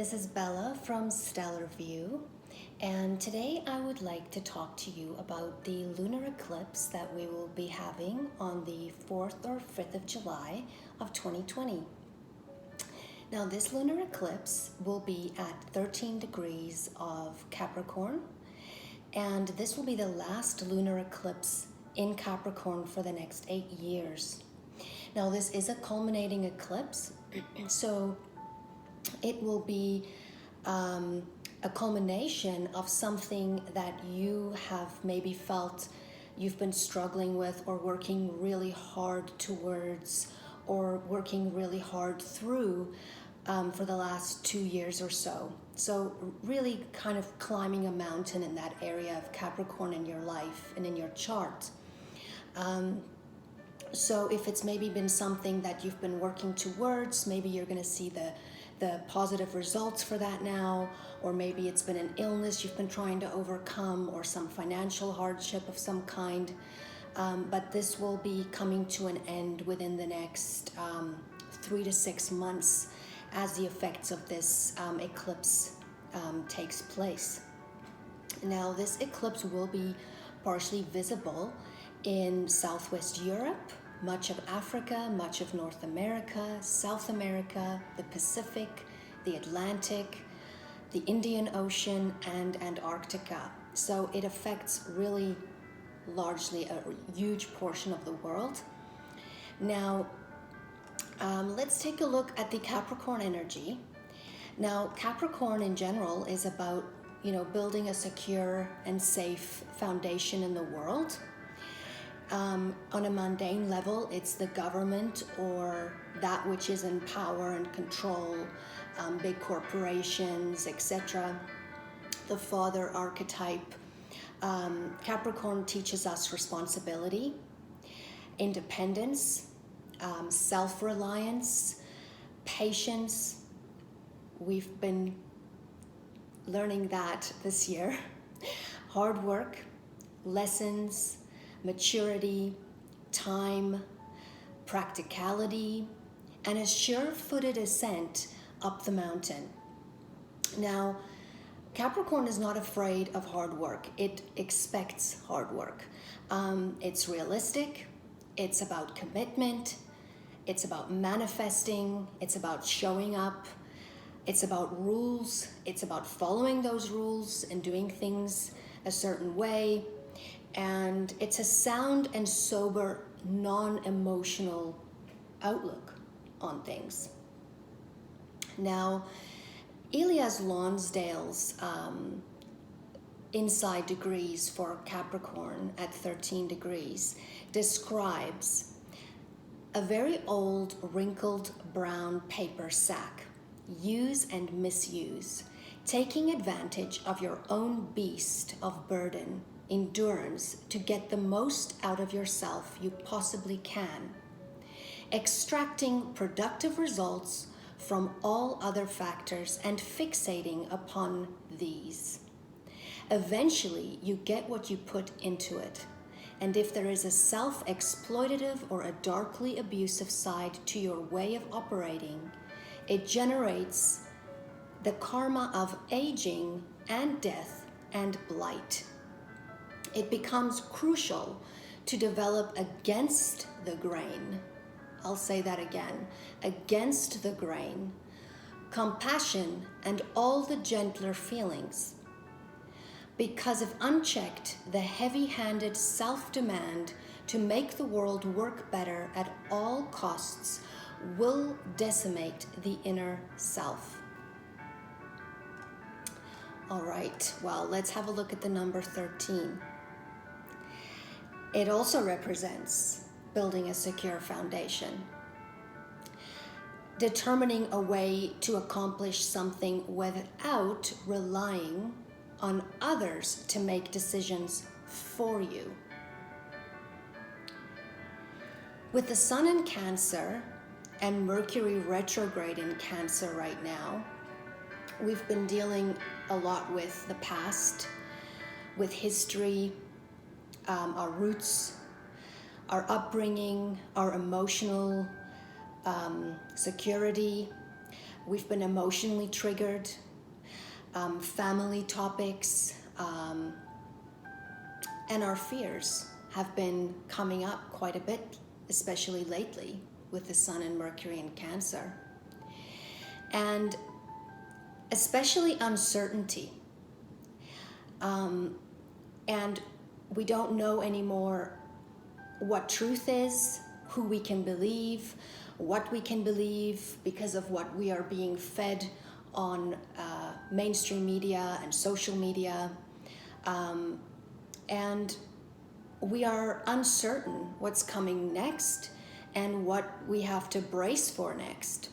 this is Bella from Stellar View, and today I would like to talk to you about the lunar eclipse that we will be having on the 4th or 5th of July of 2020. Now, this lunar eclipse will be at 13 degrees of Capricorn, and this will be the last lunar eclipse in Capricorn for the next 8 years. Now, this is a culminating eclipse, so it will be a culmination of something that you have maybe felt you've been struggling with or working really hard towards or working really hard through for the last 2 years or so. So really kind of climbing a mountain in that area of Capricorn in your life and in your chart. So if it's maybe been something that you've been working towards, maybe you're going to see the positive results for that now, or maybe it's been an illness you've been trying to overcome or some financial hardship of some kind. But this will be coming to an end within the next 3 to 6 months as the effects of this eclipse takes place. Now, this eclipse will be partially visible in Southwest Europe, much of Africa, much of North America, South America, the Pacific, the Atlantic, the Indian Ocean, and Antarctica. So it affects really largely a huge portion of the world. Now, let's take a look at the Capricorn energy. Now, Capricorn in general is about, building a secure and safe foundation in the world. On a mundane level, it's the government or that which is in power and control, big corporations, etc. The father archetype. Capricorn teaches us responsibility, independence, self-reliance, patience. We've been learning that this year. Hard work, lessons, maturity, time, practicality, and a sure-footed ascent up the mountain. Now, Capricorn is not afraid of hard work. It expects hard work. It's realistic. It's about commitment. It's about manifesting. It's about showing up. It's about rules. It's about following those rules and doing things a certain way. And it's a sound and sober, non-emotional outlook on things. Now, Elias Lonsdale's inside degrees for Capricorn at 13 degrees describes a very old, wrinkled brown paper sack. Use and misuse, taking advantage of your own beast of burden, endurance to get the most out of yourself you possibly can, extracting productive results from all other factors and fixating upon these. Eventually, you get what you put into it, and if there is a self-exploitative or a darkly abusive side to your way of operating, it generates the karma of aging and death and blight. It becomes crucial to develop against the grain. I'll say that again, against the grain, compassion and all the gentler feelings. Because if unchecked, the heavy-handed self-demand to make the world work better at all costs will decimate the inner self. All right, well, let's have a look at the number 13. It also represents building a secure foundation, determining a way to accomplish something without relying on others to make decisions for you. With the Sun in Cancer and Mercury retrograde in Cancer right now, we've been dealing a lot with the past, with history, our roots, our upbringing, our emotional security, we've been emotionally triggered, family topics, and our fears have been coming up quite a bit, especially lately with the Sun and Mercury in Cancer. And especially uncertainty. And we don't know anymore what truth is, who we can believe, what we can believe because of what we are being fed on mainstream media and social media. And we are uncertain what's coming next and what we have to brace for next.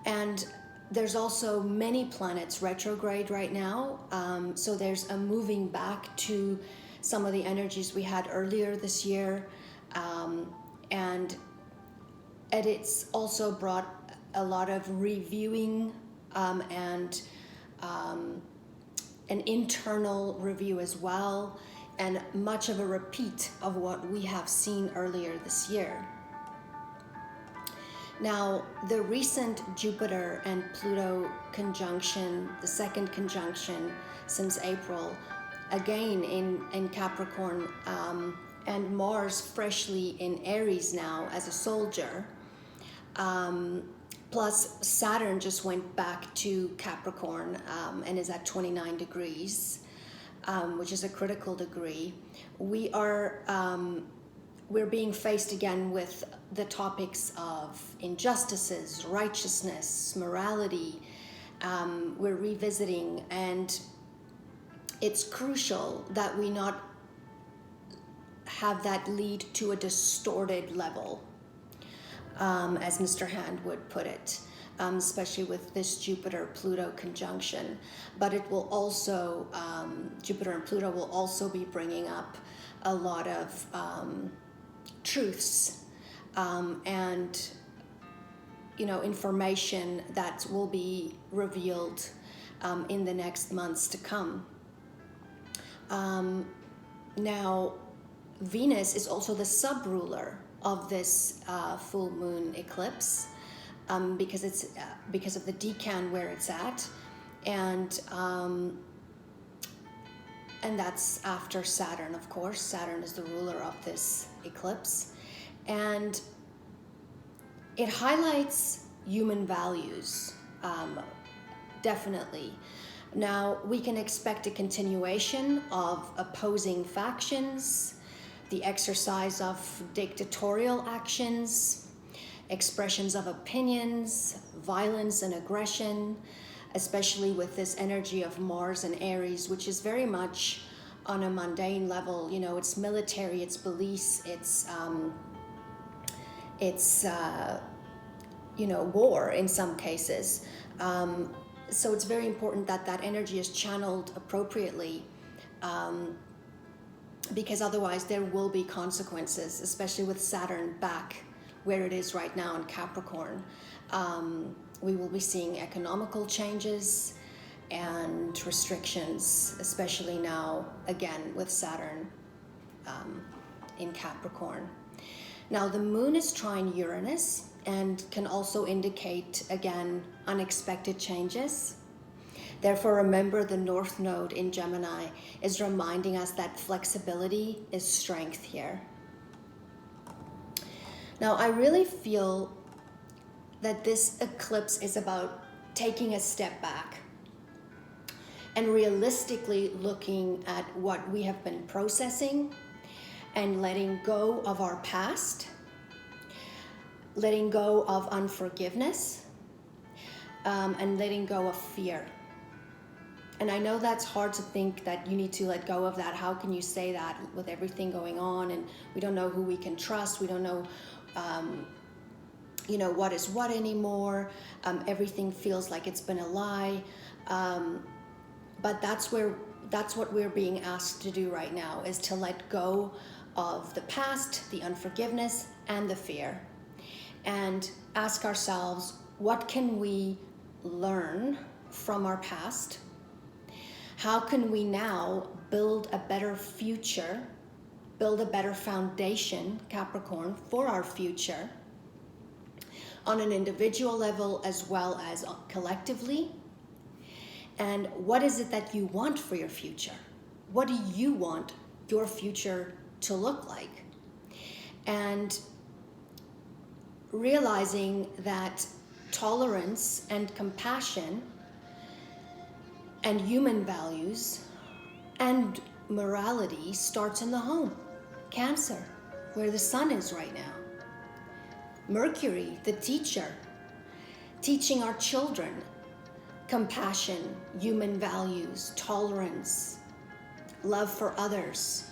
And there's also many planets retrograde right now. So there's a moving back to some of the energies we had earlier this year. And it's also brought a lot of reviewing and an internal review as well, and much of a repeat of what we have seen earlier this year. Now, the recent Jupiter and Pluto conjunction, the second conjunction since April, again in Capricorn, and Mars freshly in Aries now as a soldier, plus Saturn just went back to Capricorn and is at 29 degrees, which is a critical degree. We're being faced again with the topics of injustices, righteousness, morality. We're revisiting, and it's crucial that we not have that lead to a distorted level, as Mr. Hand would put it, especially with this Jupiter-Pluto conjunction. But it will also, Jupiter and Pluto will also be bringing up a lot of truths and information that will be revealed in the next months to come. Now, Venus is also the sub-ruler of this full moon eclipse because it's because of the decan where it's at, and that's after Saturn, of course. Saturn is the ruler of this eclipse. And it highlights human values, definitely. Now, we can expect a continuation of opposing factions, the exercise of dictatorial actions, expressions of opinions, violence and aggression, especially with this energy of Mars and Aries, which is very much on a mundane level. It's military, it's police, it's war in some cases. So it's very important that that energy is channeled appropriately, because otherwise there will be consequences, especially with Saturn back where it is right now in Capricorn. We will be seeing economical changes and restrictions, especially now, again, with Saturn in Capricorn. Now, the moon is trine Uranus and can also indicate, again, unexpected changes. Therefore, remember the North Node in Gemini is reminding us that flexibility is strength here. Now, I really feel that this eclipse is about taking a step back and realistically looking at what we have been processing and letting go of our past, letting go of unforgiveness, and letting go of fear. And I know that's hard to think that you need to let go of that. How can you say that with everything going on, and we don't know who we can trust, we don't know what is what anymore, everything feels like it's been a lie, but that's what we're being asked to do right now, is to let go of the past, the unforgiveness, and the fear, and ask ourselves, what can we learn from our past? How can we now build a better future, build a better foundation, Capricorn, for our future? on an individual level as well as collectively. And what is it that you want for your future? What do you want your future to look like? And realizing that tolerance and compassion and human values and morality starts in the home. Cancer, where the sun is right now. Mercury, the teacher, teaching our children compassion, human values, tolerance, love for others,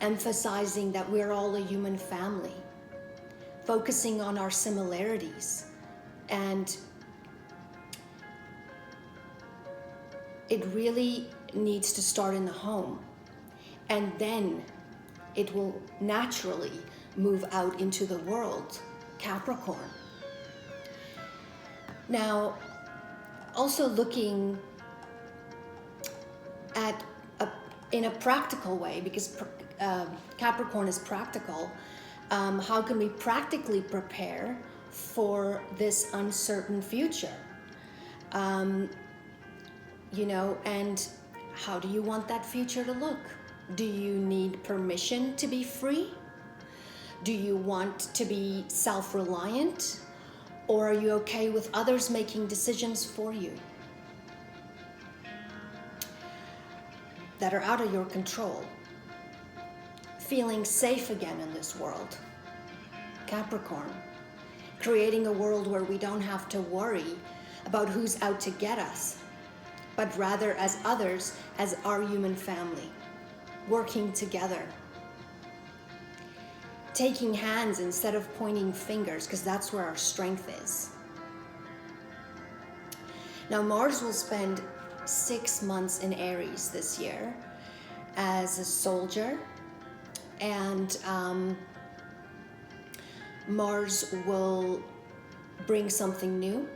emphasizing that we're all a human family, focusing on our similarities. And it really needs to start in the home, and then it will naturally move out into the world. Capricorn. Now, also looking at in a practical way, because Capricorn is practical, how can we practically prepare for this uncertain future? You know, and how do you want that future to look? Do you need permission to be free? Do you want to be self-reliant? Or are you okay with others making decisions for you that are out of your control? Feeling safe again in this world. Capricorn. Creating a world where we don't have to worry about who's out to get us, but rather as others, as our human family, working together. Taking hands instead of pointing fingers, because that's where our strength is. Now, Mars will spend 6 months in Aries this year as a soldier, and Mars will bring something new.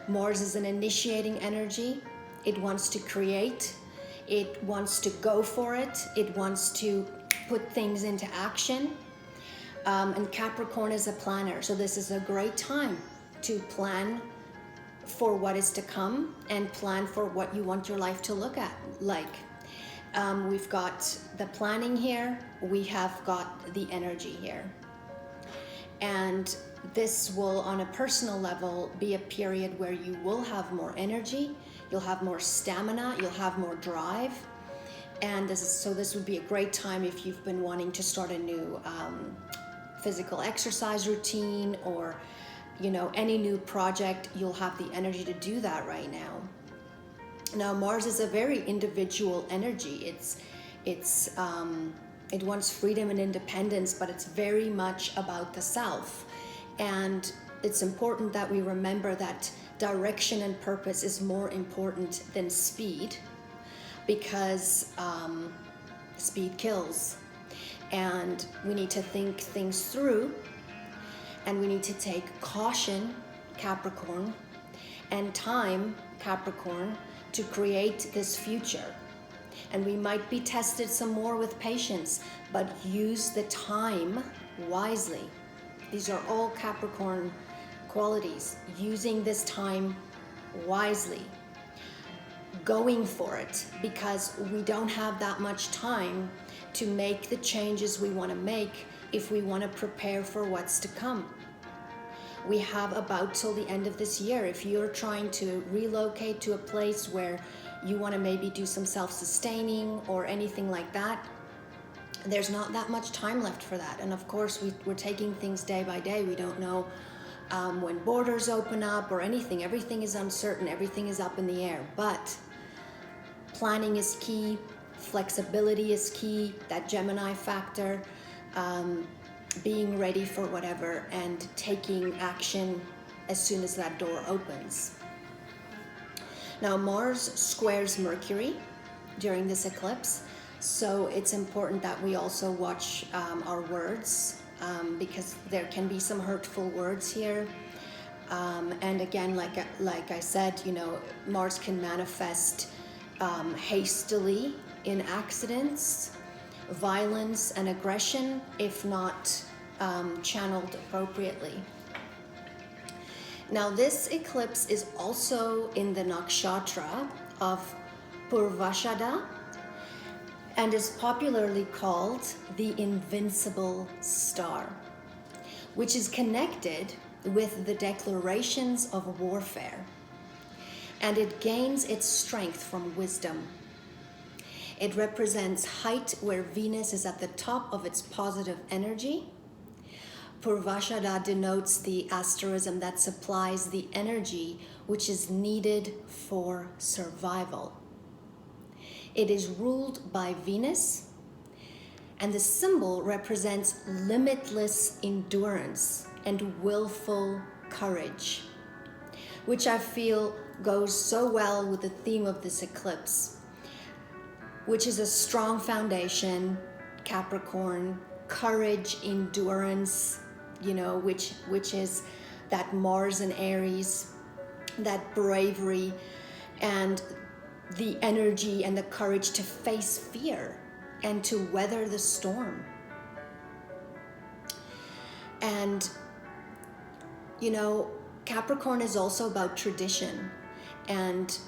Mars is an initiating energy. It wants to create. It wants to go for it. It wants to put things into action. And Capricorn is a planner, so this is a great time to plan for what is to come and plan for what you want your life to look like. We've got the planning here, we have got the energy here. And this will, on a personal level, be a period where you will have more energy, you'll have more stamina, you'll have more drive. And so this would be a great time if you've been wanting to start a new physical exercise routine, or you know, any new project. You'll have the energy to do that right now. Now, Mars is a very individual energy. It wants freedom and independence, but it's very much about the self. And it's important that we remember that direction and purpose is more important than speed, because speed kills. And we need to think things through, and we need to take caution, Capricorn, and time, Capricorn, to create this future. And we might be tested some more with patience, but use the time wisely. These are all Capricorn qualities. Using this time wisely. Going for it, because we don't have that much time to make the changes we want to make if we want to prepare for what's to come. We have about till the end of this year. If you're trying to relocate to a place where you want to maybe do some self-sustaining or anything like that, there's not that much time left for that. And of course, we're taking things day by day. We don't know when borders open up or anything. Everything is uncertain. Everything is up in the air. But planning is key. Flexibility is key. That Gemini factor. Being ready for whatever and taking action as soon as that door opens. Now, Mars squares Mercury during this eclipse, so it's important that we also watch our words, because there can be some hurtful words here. And again, like I said, you know, Mars can manifest hastily in accidents, violence and aggression if not channeled appropriately. Now, this eclipse is also in the nakshatra of Purvashada and is popularly called the Invincible Star, which is connected with the declarations of warfare, and it gains its strength from wisdom. It represents height where Venus is at the top of its positive energy. Purvashada denotes the asterism that supplies the energy which is needed for survival. It is ruled by Venus, and the symbol represents limitless endurance and willful courage, which I feel goes so well with the theme of this eclipse, which is a strong foundation, Capricorn, courage, endurance, which is that Mars and Aries, that bravery and the energy and the courage to face fear and to weather the storm. And, Capricorn is also about tradition and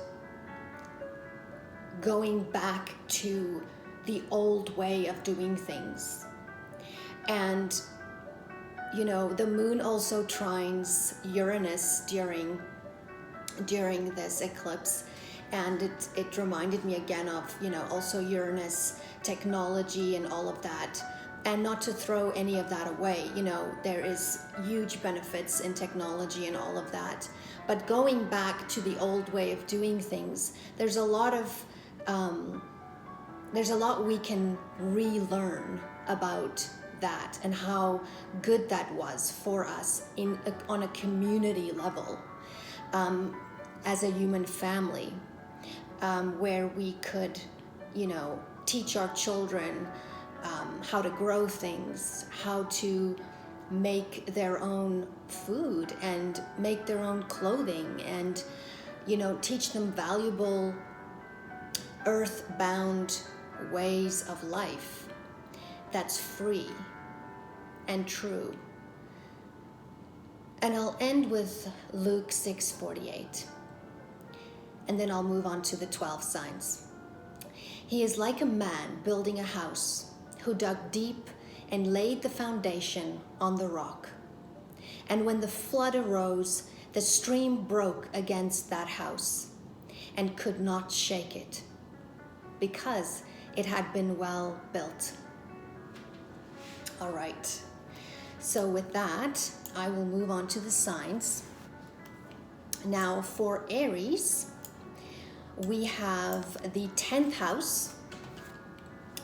going back to the old way of doing things. And, the moon also trines Uranus during this eclipse. And it reminded me again of, also Uranus, technology and all of that. And not to throw any of that away, there is huge benefits in technology and all of that. But going back to the old way of doing things, there's a lot we can relearn about that and how good that was for us on a community level, as a human family, where we could, teach our children how to grow things, how to make their own food and make their own clothing, and teach them valuable earthbound ways of life that's free and true. And I'll end with Luke 6:48, and then I'll move on to the 12 signs. He is like a man building a house who dug deep and laid the foundation on the rock. And when the flood arose, the stream broke against that house and could not shake it, because it had been well built. All right. So with that, I will move on to the signs. Now for Aries, we have the 10th house.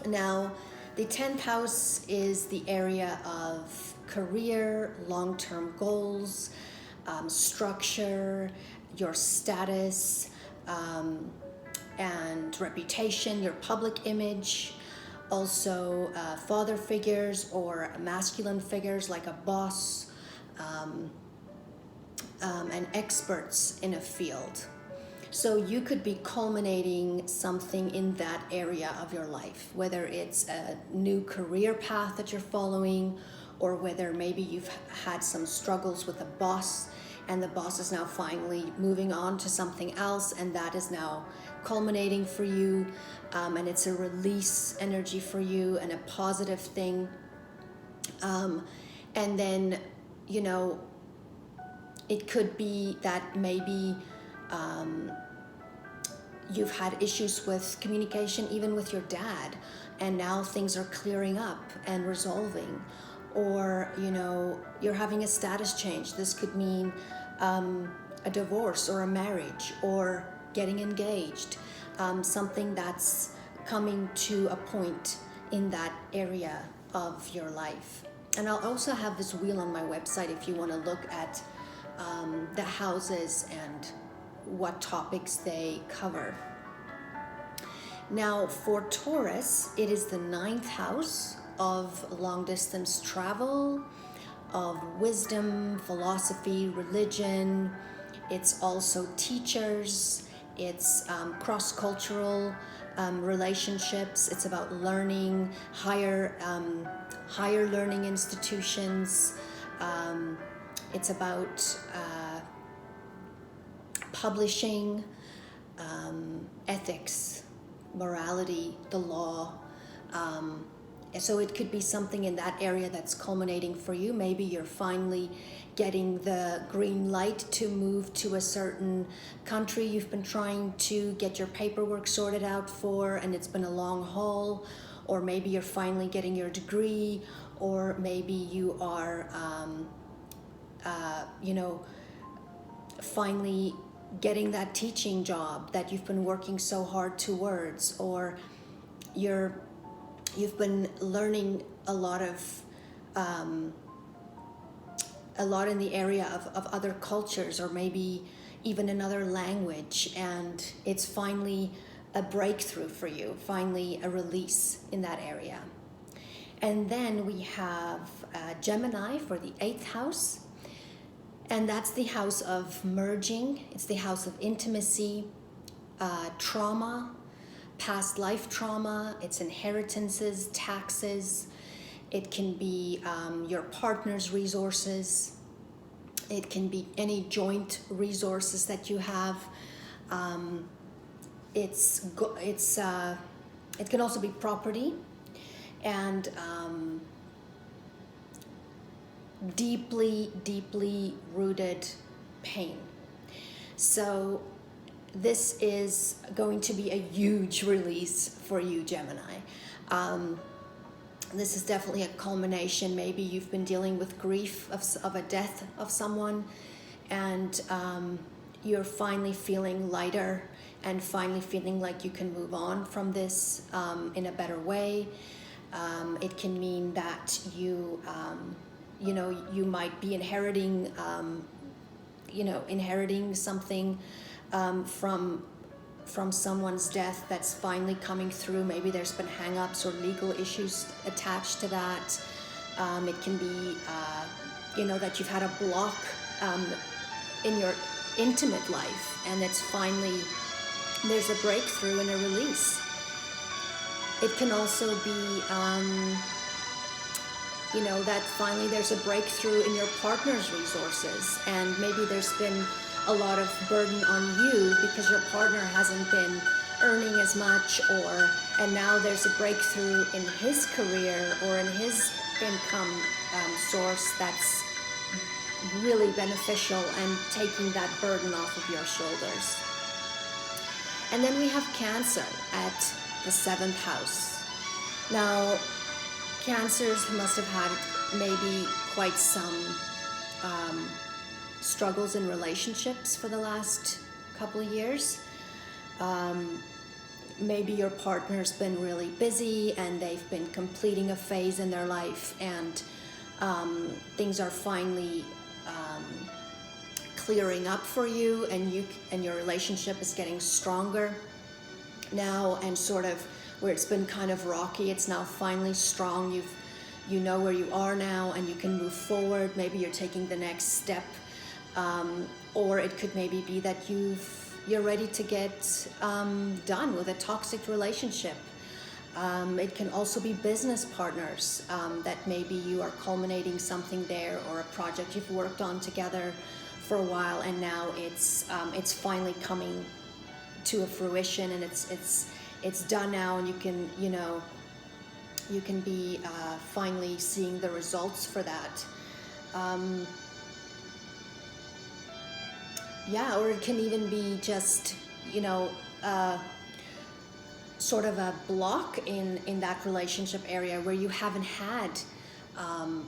Now, the 10th house is the area of career, long-term goals, structure, your status, and reputation, your public image. Also, father figures or masculine figures like a boss, and experts in a field. So you could be culminating something in that area of your life, whether it's a new career path that you're following, or whether maybe you've had some struggles with a boss and the boss is now finally moving on to something else, and that is now culminating for you, and it's a release energy for you and a positive thing. And then, it could be that maybe you've had issues with communication, even with your dad, and now things are clearing up and resolving. Or, you're having a status change. This could mean a divorce or a marriage or getting engaged, something that's coming to a point in that area of your life. And I'll also have this wheel on my website if you want to look at the houses and what topics they cover. Now for Taurus, it is the 9th house of long distance travel, of wisdom, philosophy, religion. It's also teachers. It's cross-cultural relationships. It's about learning, higher learning institutions. It's about publishing, ethics, morality, the law. So it could be something in that area that's culminating for you. Maybe you're finally getting the green light to move to a certain country you've been trying to get your paperwork sorted out for, and it's been a long haul. Or maybe you're finally getting your degree, or maybe you are, finally getting that teaching job that you've been working so hard towards, or you've been learning a lot in the area of other cultures, or maybe even another language, and it's finally a breakthrough for you, finally a release in that area. And then we have Gemini for the 8th house, and that's the house of merging. It's the house of intimacy, trauma, past life trauma, it's inheritances, taxes. It can be your partner's resources. It can be any joint resources that you have. It can also be property, and deeply, deeply rooted pain. So this is going to be a huge release for you, Gemini. This is definitely a culmination. Maybe you've been dealing with grief of a death of someone, and you're finally feeling lighter and finally feeling like you can move on from this in a better way. It can mean that you might be inheriting something from someone's death that's finally coming through. Maybe there's been hang-ups or legal issues attached to that. It can be, that you've had a block in your intimate life, and it's finally, there's a breakthrough and a release. It can also be, that finally there's a breakthrough in your partner's resources, and maybe there's been a lot of burden on you because your partner hasn't been earning as much, and now there's a breakthrough in his career or in his income source that's really beneficial and taking that burden off of your shoulders. And then we have Cancer at the 7th house. Now, Cancers must have had maybe quite some struggles in relationships for the last couple of years. Maybe your partner's been really busy and they've been completing a phase in their life, and things are finally clearing up for you, and your relationship is getting stronger now, and sort of where it's been kind of rocky, it's now finally strong. You know where you are now, and you can move forward. Maybe you're taking the next step, or it could maybe be that you're ready to get done with a toxic relationship. It can also be business partners, that maybe you are culminating something there, or a project you've worked on together for a while, and now it's finally coming to a fruition, and it's done now, and you can be finally seeing the results for that. Or it can even be just, sort of a block in that relationship area where you haven't had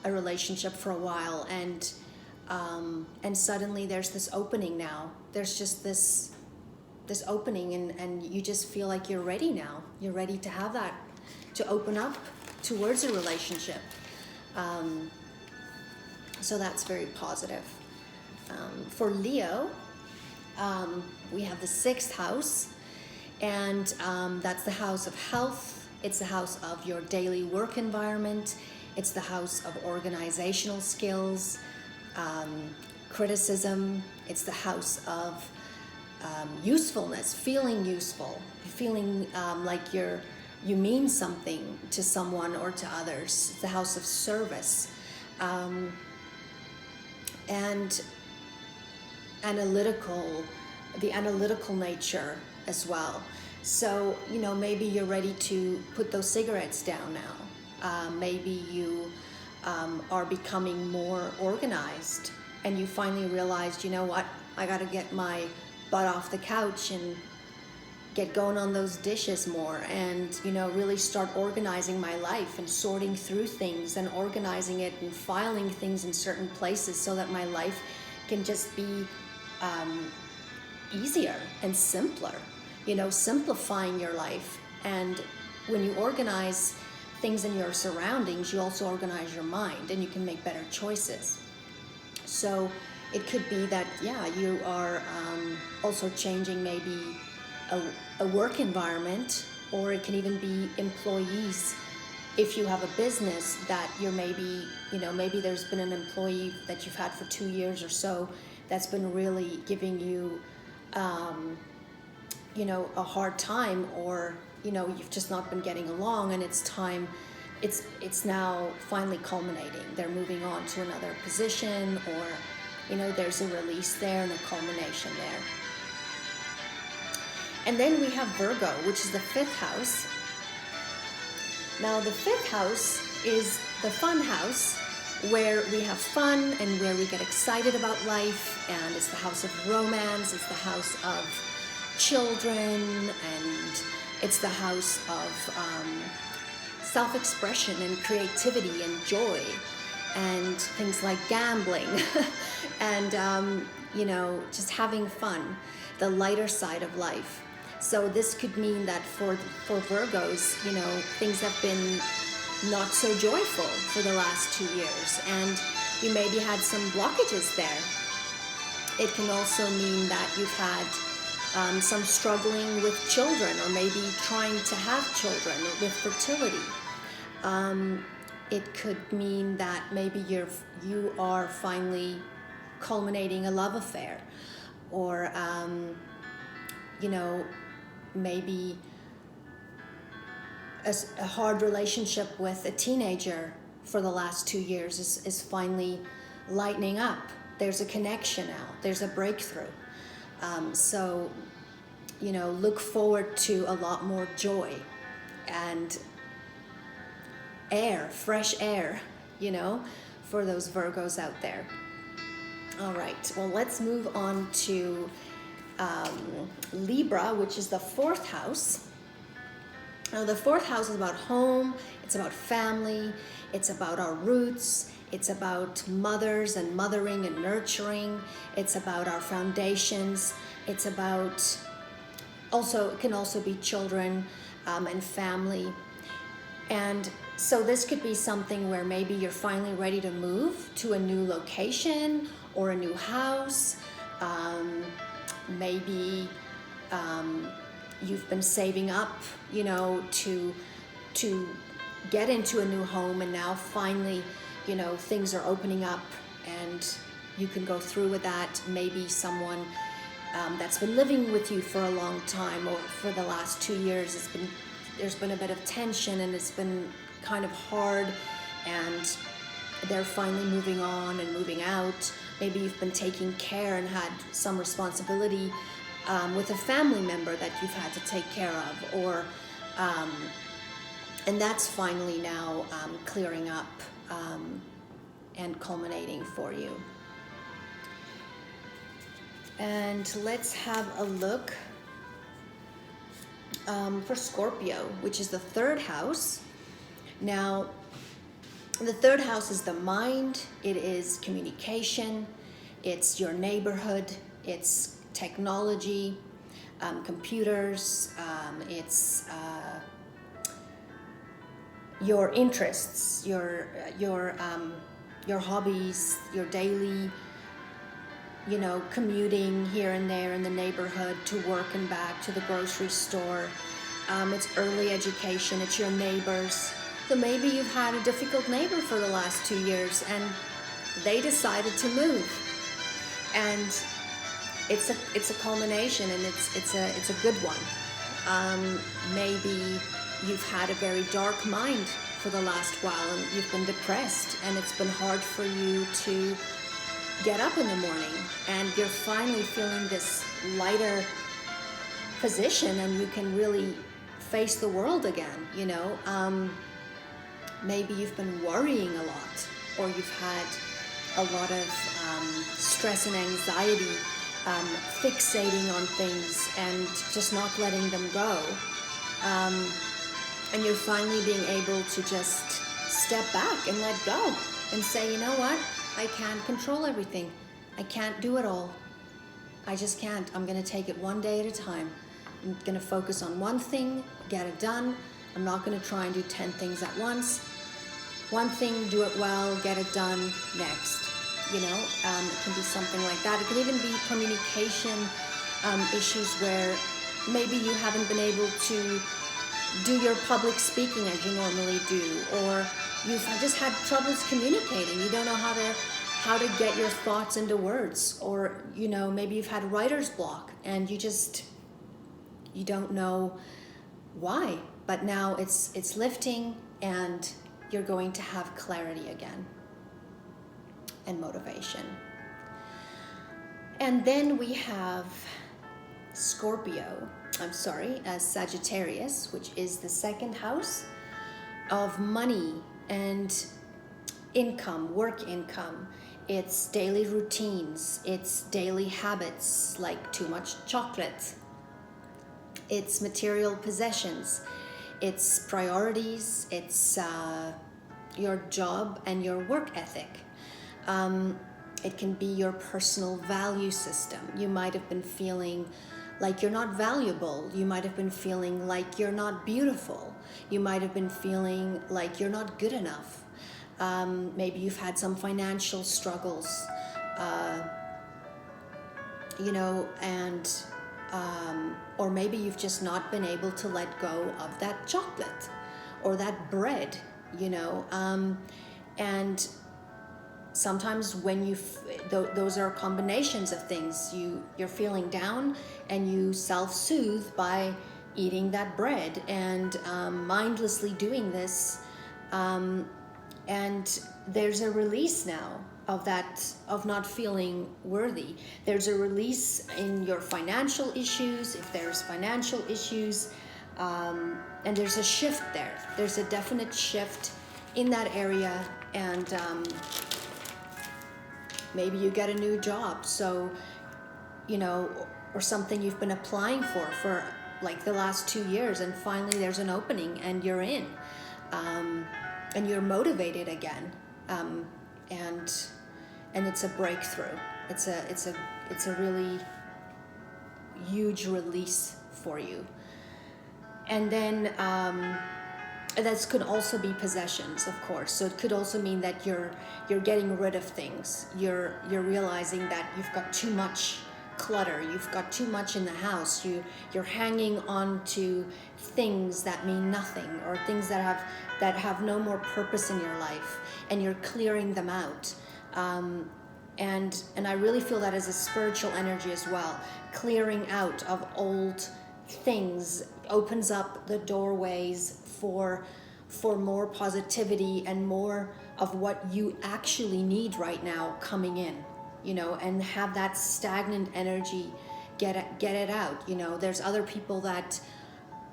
a relationship for a while, and suddenly there's this opening now. There's just this opening, and you just feel like you're ready now. You're ready to have that, to open up towards a relationship. So that's very positive. For Leo, we have the 6th house, and that's the house of health. It's the house of your daily work environment. It's the house of organizational skills, criticism. It's the house of usefulness, feeling useful, feeling like you mean something to someone or to others. It's the house of service, and analytical, the analytical nature as well. So, you know, maybe you're ready to put those cigarettes down now. Maybe you are becoming more organized, and you finally realized, you know what, I got to get my butt off the couch and get going on those dishes more, and, you know, really start organizing my life and sorting through things and organizing it and filing things in certain places so that my life can just be easier and simpler, you know, simplifying your life. And when you organize things in your surroundings, you also organize your mind, and you can make better choices. So it could be that, yeah, you are also changing maybe a work environment, or it can even be employees. If you have a business that you're maybe, you know, maybe there's been an employee that you've had for 2 years or so that's been really giving you, you know, a hard time, or, you know, you've just not been getting along, and it's time, it's now finally culminating. They're moving on to another position, or, you know, there's a release there and a culmination there. And then we have Virgo, which is the 5th house. Now, the 5th house is the fun house, where we have fun and where we get excited about life, and it's the house of romance, it's the house of children, and it's the house of self-expression and creativity and joy, and things like gambling and you know, just having fun, the lighter side of life. So this could mean that for Virgos, you know, things have been not so joyful for the last 2 years, and you maybe had some blockages there. It can also mean that you've had some struggling with children, or maybe trying to have children, or with fertility. It could mean that maybe you are finally culminating a love affair, or you know, maybe a hard relationship with a teenager for the last 2 years is finally lightening up. There's a connection now. There's a breakthrough. So, you know, look forward to a lot more joy and air, fresh air, you know, for those Virgos out there. All right, well, let's move on to Libra, which is the 4th house. Now, the 4th house is about home, it's about family, it's about our roots, it's about mothers and mothering and nurturing, it's about our foundations, it's about, also, it can also be children and family. And so this could be something where maybe you're finally ready to move to a new location or a new house. Maybe you've been saving up, you know, to get into a new home, and now finally, you know, things are opening up and you can go through with that. Maybe someone that's been living with you for a long time, or for the last 2 years, there's been a bit of tension, and it's been kind of hard, and they're finally moving on and moving out. Maybe you've been taking care and had some responsibility with a family member that you've had to take care of, or and that's finally now clearing up and culminating for you. And let's have a look for Scorpio, which is the 3rd house. Now, the 3rd house is the mind, it is communication, it's your neighborhood, it's technology, computers, it's your interests, your hobbies, your daily, you know, commuting here and there in the neighborhood to work and back to the grocery store. It's early education, it's your neighbors. So maybe you've had a difficult neighbor for the last 2 years, and they decided to move, and it's a culmination, and it's a good one. Maybe you've had a very dark mind for the last while, and you've been depressed, and it's been hard for you to get up in the morning and you're finally feeling this lighter position and you can really face the world again, you know. Maybe you've been worrying a lot, or you've had a lot of stress and anxiety, fixating on things and just not letting them go. And you're finally being able to just step back and let go and say, you know what? I can't control everything. I can't do it all. I just can't. I'm going to take it one day at a time. I'm going to focus on one thing, get it done. I'm not going to try and do 10 things at once. One thing, do it well, get it done, next. You know, it can be something like that. It can even be communication issues where maybe you haven't been able to do your public speaking as you normally do, or you've just had troubles communicating. You don't know how to get your thoughts into words, or, you know, maybe you've had writer's block and you don't know why, but now it's lifting and you're going to have clarity again and motivation. And then we have Sagittarius, which is the second house of money and income, work income. It's daily routines, it's daily habits like too much chocolate, it's material possessions, it's priorities, it's your job and your work ethic. It can be your personal value system. You might have been feeling like you're not valuable. You might have been feeling like you're not beautiful. You might have been feeling like you're not good enough. Maybe you've had some financial struggles, you know, and or maybe you've just not been able to let go of that chocolate or that bread, you know, and sometimes when those are combinations of things. You're feeling down and you self-soothe by eating that bread and mindlessly doing this, and there's a release now of not feeling worthy. There's a release in your financial issues, if there's financial issues, and there's a shift there. There's a definite shift in that area, and maybe you get a new job, so, you know, or something you've been applying for like the last 2 years, and finally there's an opening and you're in, and you're motivated again, and it's a breakthrough. It's a really huge release for you. And then that could also be possessions, of course. So it could also mean that you're getting rid of things. You're realizing that you've got too much clutter. You've got too much in the house. You're hanging on to things that mean nothing, or things that have no more purpose in your life, and you're clearing them out. And I really feel that as a spiritual energy as well. Clearing out of old things opens up the doorways for more positivity and more of what you actually need right now coming in, you know, and have that stagnant energy get it out. You know, there's other people that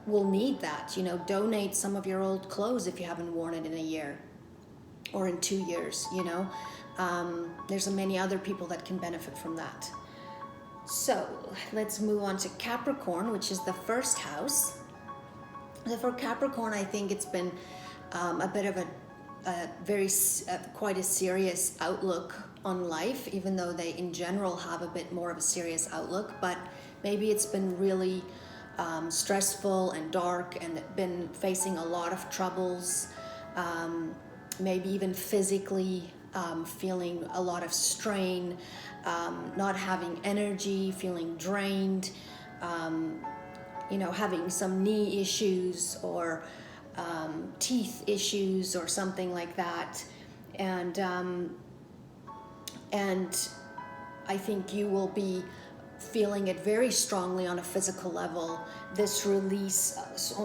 will need that. You know, donate some of your old clothes if you haven't worn it in a year or in 2 years, you know. There's many other people that can benefit from that. So let's move on to Capricorn, which is the first house. So for Capricorn, I think it's been a bit of quite a serious outlook on life, even though they in general have a bit more of a serious outlook. But maybe it's been really stressful and dark, and been facing a lot of troubles, maybe even physically feeling a lot of strain, not having energy, feeling drained, you know, having some knee issues or teeth issues or something like that. And I think you will be feeling it very strongly on a physical level, this release,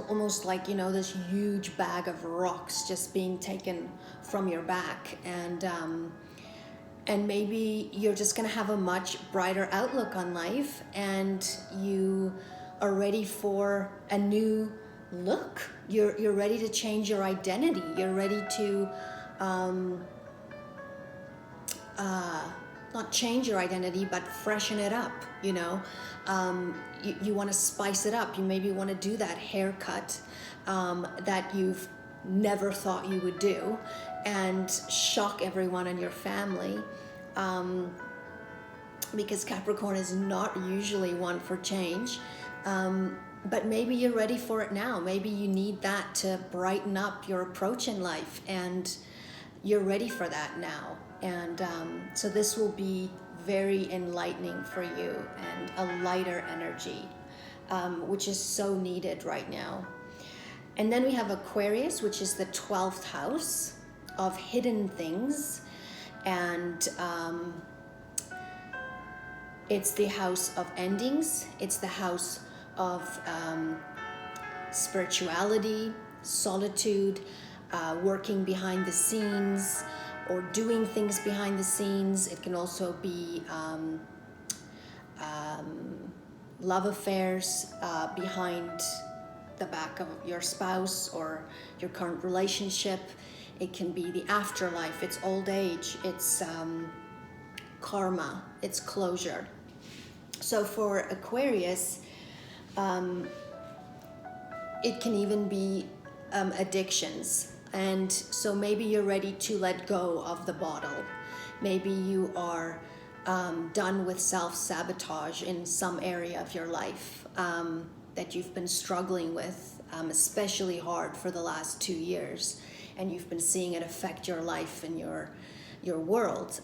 almost like, you know, this huge bag of rocks just being taken from your back. And And maybe you're just going to have a much brighter outlook on life, and you are ready for a new look. You're ready to change your identity. You're ready to not change your identity, but freshen it up, you know. You want to spice it up. You maybe want to do that haircut that you've never thought you would do, and shock everyone in your family, because Capricorn is not usually one for change, but maybe you're ready for it now. Maybe you need that to brighten up your approach in life, and you're ready for that now. And so this will be very enlightening for you, and a lighter energy, which is so needed right now. And then we have Aquarius, which is the 12th house of hidden things. And it's the house of endings. It's the house of spirituality, solitude, working behind the scenes, or doing things behind the scenes. It can also be love affairs behind the back of your spouse or your current relationship. It can be the afterlife, it's old age, it's karma, it's closure. So for Aquarius, it can even be addictions. And so maybe you're ready to let go of the bottle. Maybe you are done with self-sabotage in some area of your life that you've been struggling with, especially hard for the last 2 years, and you've been seeing it affect your life and your world.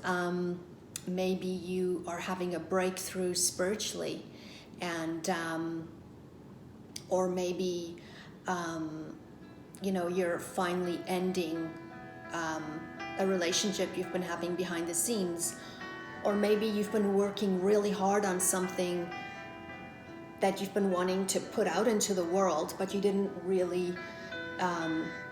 Maybe you are having a breakthrough spiritually, and or maybe you know, you're finally ending a relationship you've been having behind the scenes, or maybe you've been working really hard on something that you've been wanting to put out into the world, but you didn't really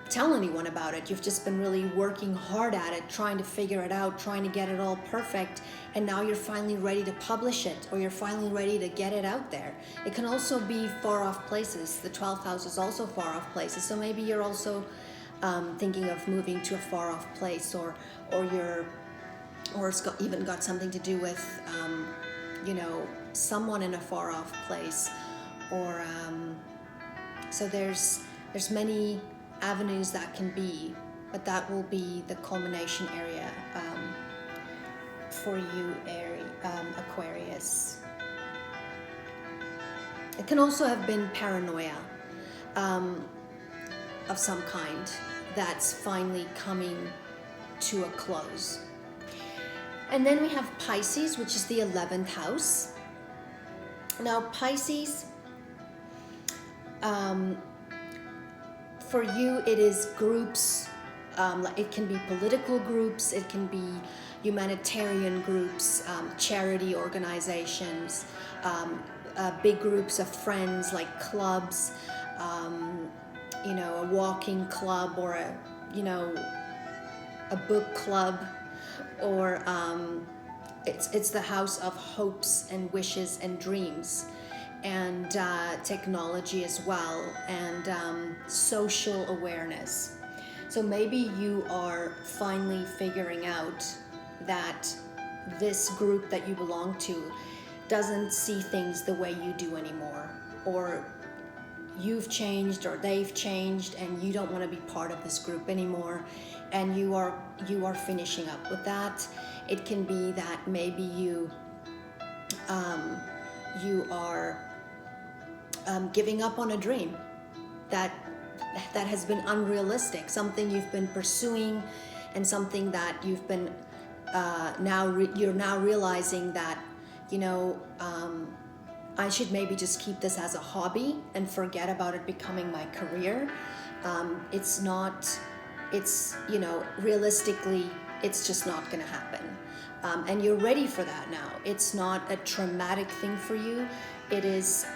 tell anyone about it. You've just been really working hard at it, trying to figure it out, trying to get it all perfect, and now you're finally ready to publish it, or you're finally ready to get it out there. It can also be far off places. The 12th house is also far off places, so maybe you're also thinking of moving to a far off place, or it's even got something to do with you know, someone in a far off place, or so there's many avenues that can be, but that will be the culmination area for you, Aquarius. It can also have been paranoia of some kind that's finally coming to a close. And then we have Pisces, which is the 11th house. Now Pisces, for you it is groups. It can be political groups, it can be humanitarian groups, charity organizations, big groups of friends like clubs, you know, a walking club, or a book club, or it's the house of hopes and wishes and dreams, and technology as well, and social awareness. So maybe you are finally figuring out that this group that you belong to doesn't see things the way you do anymore, or you've changed or they've changed and you don't want to be part of this group anymore, and you are finishing up with that. It can be that maybe you are giving up on a dream that has been unrealistic, something you've been pursuing, and something that you've been you're now realizing that, you know, I should maybe just keep this as a hobby and forget about it becoming my career. It's you know, realistically, it's just not going to happen. And you're ready for that now. It's not a traumatic thing for you. It is,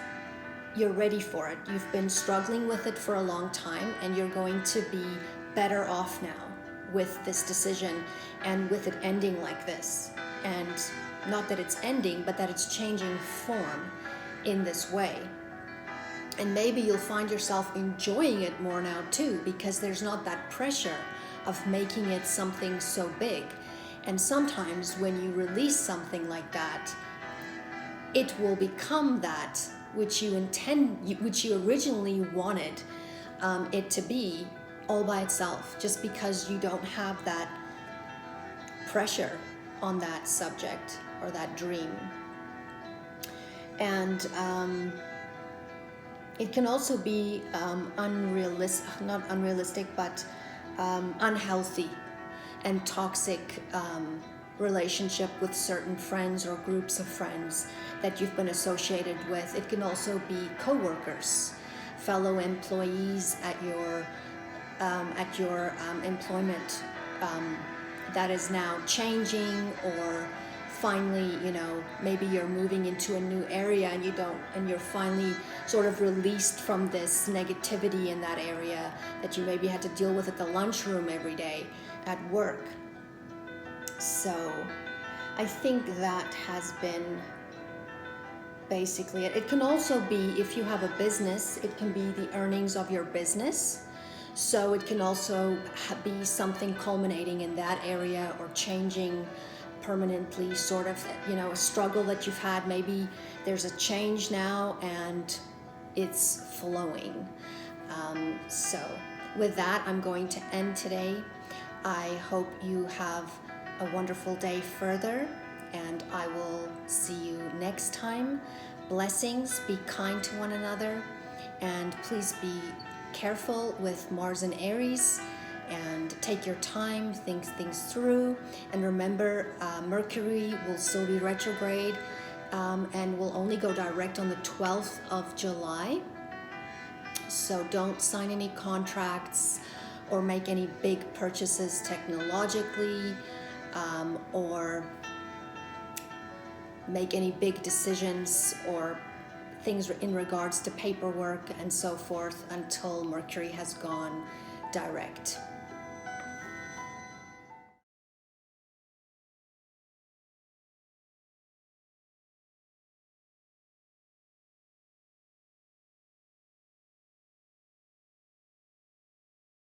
you're ready for it. You've been struggling with it for a long time, and you're going to be better off now. with this decision and with it ending like this. And not that it's ending, but that it's changing form in this way. And maybe you'll find yourself enjoying it more now too, because there's not that pressure of making it something so big. And sometimes when you release something like that, it will become that which you originally wanted it to be, all by itself, just because you don't have that pressure on that subject or that dream. And it can also be not unrealistic, but unhealthy and toxic relationship with certain friends or groups of friends that you've been associated with. It can also be co-workers, fellow employees at your employment that is now changing, or finally, maybe you're moving into a new area and you're finally sort of released from this negativity in that area that you maybe had to deal with at the lunchroom every day at work. So I think that has been basically it. It can also be, if you have a business, it can be the earnings of your business. So it can also be something culminating in that area or changing permanently, sort of, a struggle that you've had. Maybe there's a change now and it's flowing. So with that, I'm going to end today. I hope you have a wonderful day further, and I will see you next time. Blessings, be kind to one another, and please be careful with Mars and Aries, and take your time, think things through. And remember, Mercury will still be retrograde and will only go direct on the 12th of July. So don't sign any contracts or make any big purchases technologically, or make any big decisions or things in regards to paperwork and so forth until Mercury has gone direct.